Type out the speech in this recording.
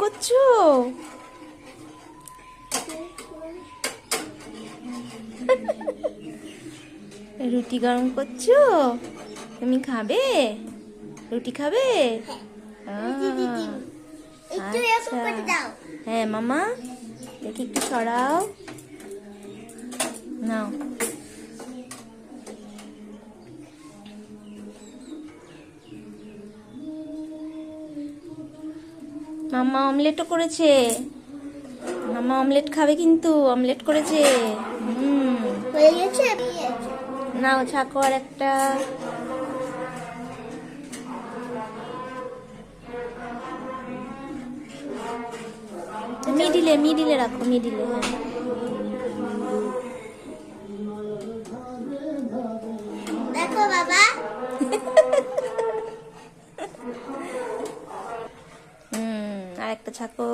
করছো? রুটি গরম করছো? তুমি খাবে? রুটি খাবে? আচ্ছা। হ্যাঁ মামা, দেখি একটু সরাও। নাও। মামা অমলেটও করেছে। মামা অমলেট খাবে কিন্তু, অমলেট করেছে। হয়ে গেছে। নাও ছাকো আর একটা। মিডিলে মিডিলে রাখো, মিডিলে। হ্যাঁ দেখো বাবা। আর একটা ছাকো।